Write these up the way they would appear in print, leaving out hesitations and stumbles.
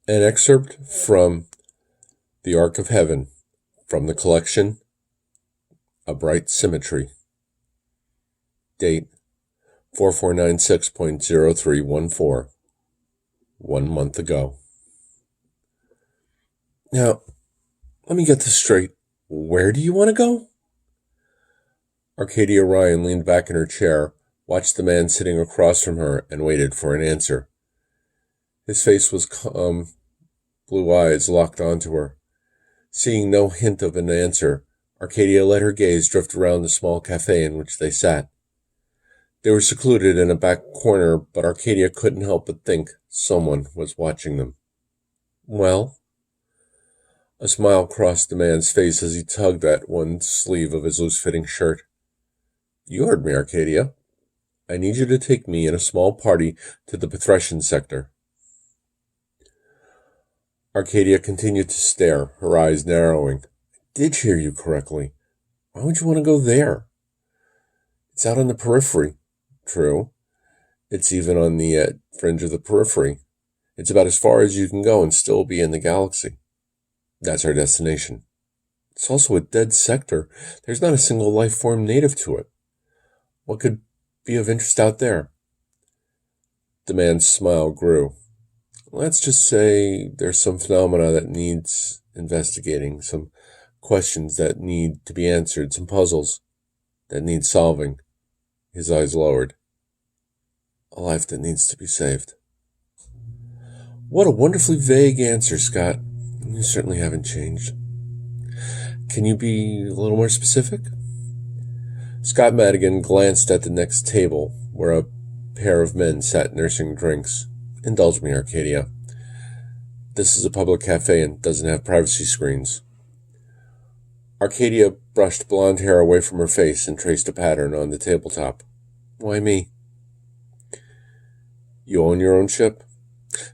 An excerpt from The Ark of Heaven from the collection A Bright Symmetry. Date 4496.0314. 1 month ago. Now, let me get this straight. Where do you want to go? Arcadia Ryan leaned back in her chair, watched the man sitting across from her, and waited for an answer. His face was calm, blue eyes locked onto her. Seeing no hint of an answer, Arcadia let her gaze drift around the small cafe in which they sat. They were secluded in a back corner, but Arcadia couldn't help but think someone was watching them. Well? A smile crossed the man's face as he tugged at one sleeve of his loose-fitting shirt. You heard me, Arcadia. I need you to take me and a small party to the Patrician sector. Arcadia continued to stare, her eyes narrowing. I did hear you correctly. Why would you want to go there? It's out on the periphery. True. It's even on the fringe of the periphery. It's about as far as you can go and still be in the galaxy. That's our destination. It's also a dead sector. There's not a single life form native to it. What could be of interest out there? The man's smile grew. Let's just say there's some phenomena that needs investigating, some questions that need to be answered, some puzzles that need solving. His eyes lowered. A life that needs to be saved. What a wonderfully vague answer, Scott. You certainly haven't changed. Can you be a little more specific? Scott Madigan glanced at the next table, where a pair of men sat nursing drinks. Indulge me, Arcadia. This is a public cafe and doesn't have privacy screens. Arcadia brushed blonde hair away from her face and traced a pattern on the tabletop. Why me? You own your own ship?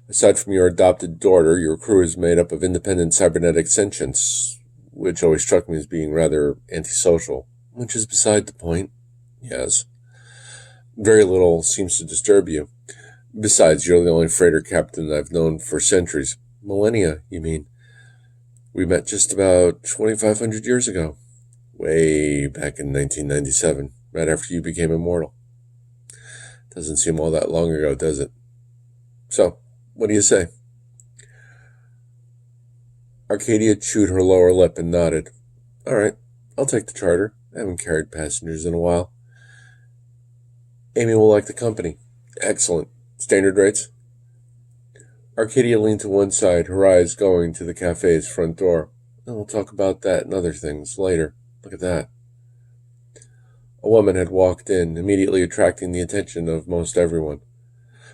Aside from your adopted daughter, your crew is made up of independent cybernetic sentients, which always struck me as being rather antisocial, which is beside the point. Yes. Very little seems to disturb you. Besides, you're the only freighter captain I've known for centuries. Millennia, you mean? We met just about 2,500 years ago. Way back in 1997, right after you became immortal. Doesn't seem all that long ago, does it? So, what do you say? Arcadia chewed her lower lip and nodded. All right, I'll take the charter. I haven't carried passengers in a while. Amy will like the company. Excellent. Standard rates? Arcadia leaned to one side, her eyes going to the cafe's front door. We'll talk about that and other things later. Look at that. A woman had walked in, immediately attracting the attention of most everyone.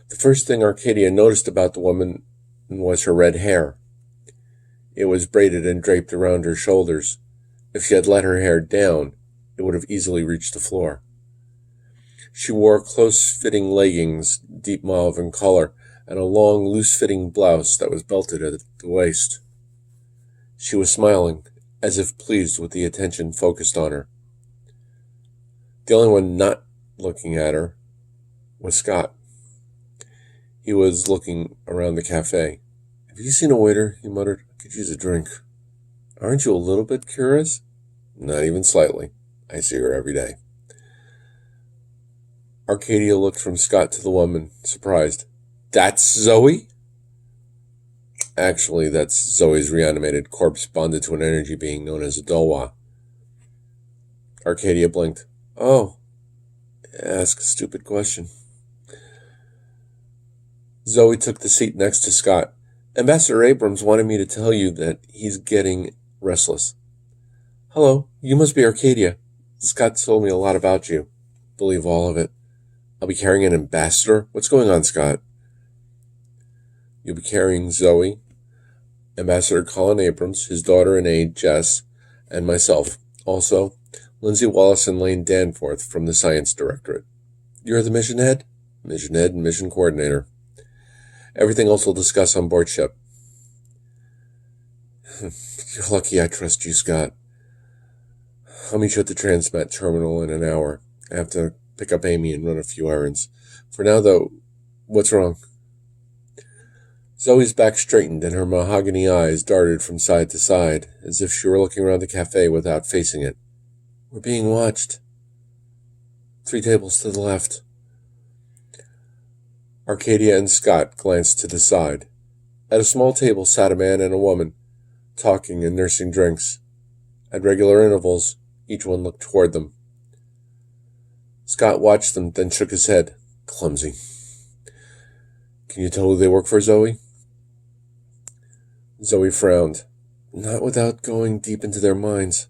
The first thing Arcadia noticed about the woman was her red hair. It was braided and draped around her shoulders. If she had let her hair down, it would have easily reached the floor. She wore close-fitting leggings, deep mauve in color, and a long, loose-fitting blouse that was belted at the waist. She was smiling, as if pleased with the attention focused on her. The only one not looking at her was Scott. He was looking around the cafe. Have you seen a waiter? He muttered. I could use a drink. Aren't you a little bit curious? Not even slightly. I see her every day. Arcadia looked from Scott to the woman, surprised. That's Zoe? Actually, that's Zoe's reanimated corpse bonded to an energy being known as a Dolwa. Arcadia blinked. Oh, ask a stupid question. Zoe took the seat next to Scott. Ambassador Abrams wanted me to tell you that he's getting restless. Hello, you must be Arcadia. Scott told me a lot about you. Believe all of it. I'll be carrying an ambassador? What's going on, Scott? You'll be carrying Zoe, Ambassador Colin Abrams, his daughter and aide, Jess, and myself. Also, Lindsay Wallace and Lane Danforth from the Science Directorate. You're the mission head? Mission head and mission coordinator. Everything else we'll discuss on board ship. You're lucky I trust you, Scott. I'll meet you at the Transmat terminal in an hour. I have to pick up Amy and run a few errands. For now, though, what's wrong? Zoe's back straightened and her mahogany eyes darted from side to side, as if she were looking around the cafe without facing it. We're being watched. 3 tables to the left. Arcadia and Scott glanced to the side. At a small table sat a man and a woman, talking and nursing drinks. At regular intervals, each one looked toward them. Scott watched them, then shook his head. Clumsy. Can you tell who they work for, Zoe? Zoe frowned. Not without going deep into their minds.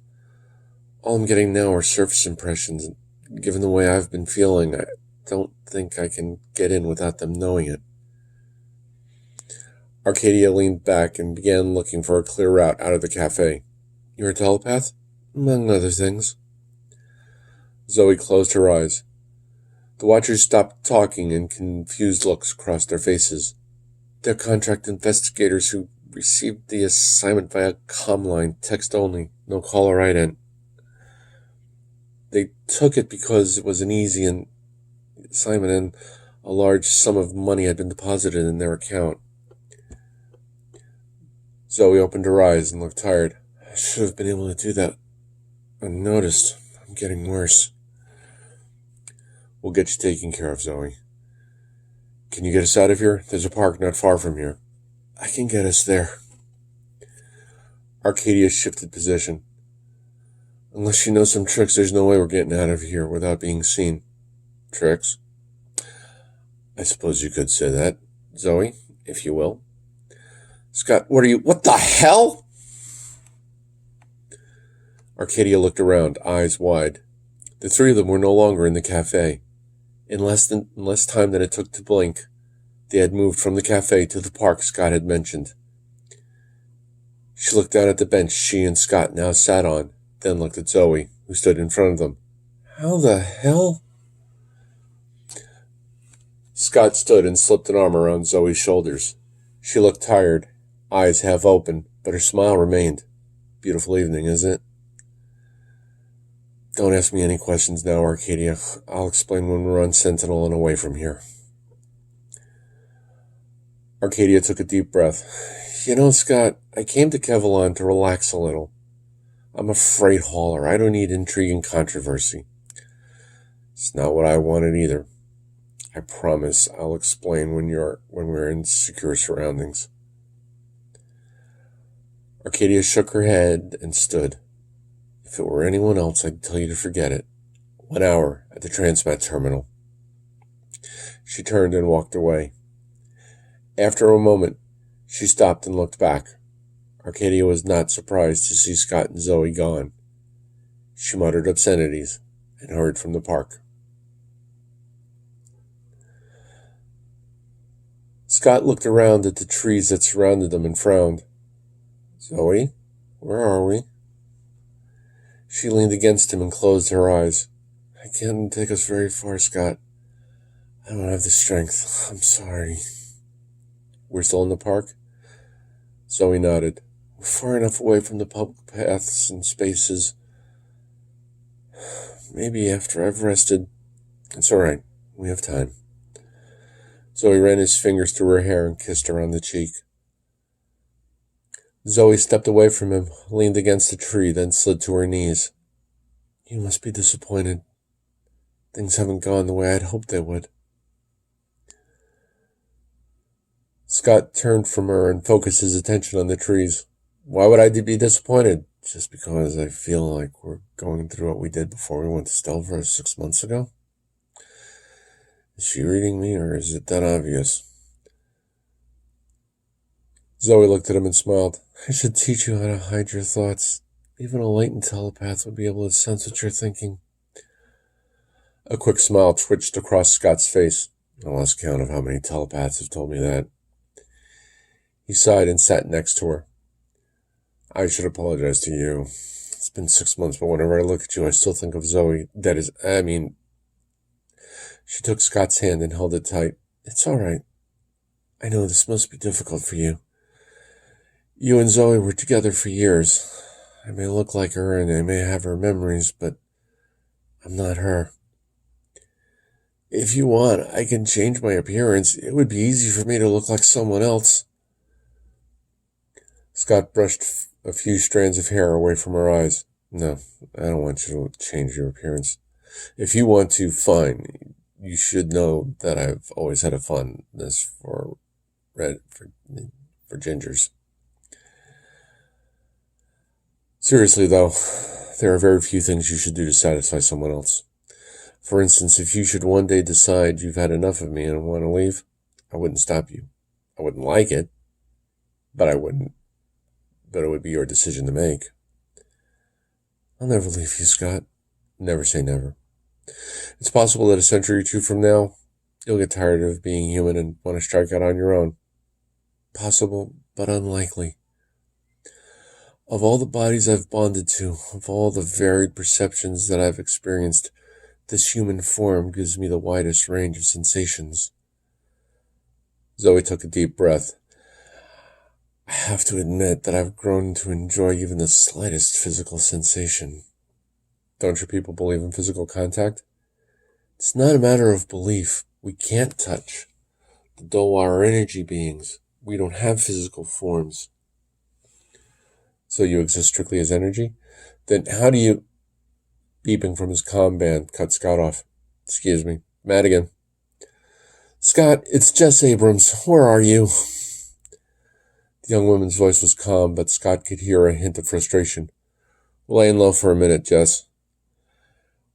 All I'm getting now are surface impressions, and given the way I've been feeling, I don't think I can get in without them knowing it. Arcadia leaned back and began looking for a clear route out of the cafe. You're a telepath? Among other things. Zoe closed her eyes. The watchers stopped talking and confused looks crossed their faces. They're contract investigators who received the assignment via comline, text only, no call or write-in. They took it because it was an easy assignment and a large sum of money had been deposited in their account. Zoe opened her eyes and looked tired. I should have been able to do that unnoticed. I'm getting worse. We'll get you taken care of, Zoe. Can you get us out of here? There's a park not far from here. I can get us there. Arcadia shifted position. Unless you know some tricks, there's no way we're getting out of here without being seen. Tricks? I suppose you could say that, Zoe, if you will. Scott, what the hell? Arcadia looked around, eyes wide. The 3 of them were no longer in the cafe. In less time than it took to blink, they had moved from the cafe to the park Scott had mentioned. She looked down at the bench she and Scott now sat on, then looked at Zoe, who stood in front of them. How the hell? Scott stood and slipped an arm around Zoe's shoulders. She looked tired, eyes half open, but her smile remained. Beautiful evening, isn't it? Don't ask me any questions now, Arcadia. I'll explain when we're on Sentinel and away from here. Arcadia took a deep breath. You know, Scott, I came to Kevlon to relax a little. I'm a freight hauler. I don't need intrigue and controversy. It's not what I wanted either. I promise I'll explain when we're in secure surroundings. Arcadia shook her head and stood. If it were anyone else, I'd tell you to forget it. 1 hour at the Transmat terminal. She turned and walked away. After a moment, she stopped and looked back. Arcadia was not surprised to see Scott and Zoe gone. She muttered obscenities and hurried from the park. Scott looked around at the trees that surrounded them and frowned. Zoe, where are we? She leaned against him and closed her eyes. I can't take us very far, Scott. I don't have the strength. I'm sorry. We're still in the park? Zoe nodded. We're far enough away from the public paths and spaces. Maybe after I've rested. It's all right. We have time. Zoe ran his fingers through her hair and kissed her on the cheek. Zoe stepped away from him, leaned against a tree, then slid to her knees. You must be disappointed. Things haven't gone the way I'd hoped they would. Scott turned from her and focused his attention on the trees. Why would I be disappointed? Just because I feel like we're going through what we did before we went to Stelver 6 months ago? Is she reading me, or is it that obvious? Zoe looked at him and smiled. I should teach you how to hide your thoughts. Even a latent telepath would be able to sense what you're thinking. A quick smile twitched across Scott's face. I lost count of how many telepaths have told me that. He sighed and sat next to her. I should apologize to you. It's been 6 months, but whenever I look at you, I still think of Zoe. She took Scott's hand and held it tight. It's all right. I know this must be difficult for you. You and Zoe were together for years. I may look like her and I may have her memories, but I'm not her. If you want, I can change my appearance. It would be easy for me to look like someone else. Scott brushed a few strands of hair away from her eyes. No, I don't want you to change your appearance. If you want to, fine. You should know that I've always had a fondness for gingers. Seriously, though, there are very few things you should do to satisfy someone else. For instance, if you should one day decide you've had enough of me and want to leave, I wouldn't stop you. I wouldn't like it, but it would be your decision to make. I'll never leave you, Scott. Never say never. It's possible that a century or two from now, you'll get tired of being human and want to strike out on your own. Possible, but unlikely. Of all the bodies I've bonded to, of all the varied perceptions that I've experienced, this human form gives me the widest range of sensations. Zoe took a deep breath. I have to admit that I've grown to enjoy even the slightest physical sensation. Don't your people believe in physical contact? It's not a matter of belief. We can't touch. The Dole are energy beings. We don't have physical forms. So you exist strictly as energy? Then how do you... Beeping from his comm band cut Scott off. Excuse me. Madigan. Scott, it's Jess Abrams. Where are you? The young woman's voice was calm, but Scott could hear a hint of frustration. We're laying low for a minute, Jess.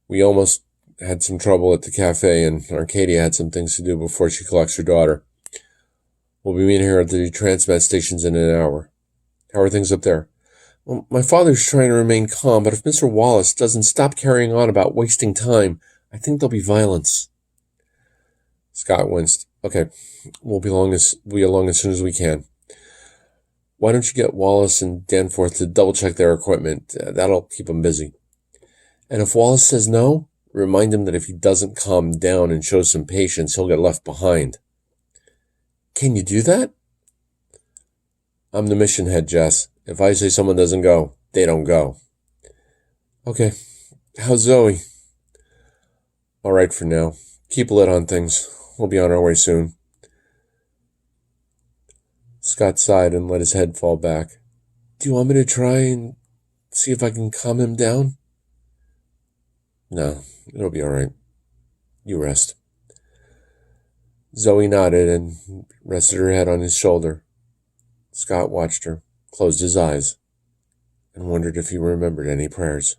We almost had some trouble at the cafe, and Arcadia had some things to do before she collects her daughter. We'll be meeting her at the transmat stations in an hour. How are things up there? Well, my father's trying to remain calm, but if Mr. Wallace doesn't stop carrying on about wasting time, I think there'll be violence. Scott winced. Okay, we'll be along as soon as we can. Why don't you get Wallace and Danforth to double-check their equipment? That'll keep them busy. And if Wallace says no, remind him that if he doesn't calm down and show some patience, he'll get left behind. Can you do that? I'm the mission head, Jess. If I say someone doesn't go, they don't go. Okay. How's Zoe? All right for now. Keep a lid on things. We'll be on our way soon. Scott sighed and let his head fall back. Do you want me to try and see if I can calm him down? No, it'll be all right. You rest. Zoe nodded and rested her head on his shoulder. Scott watched her, closed his eyes, and wondered if he remembered any prayers.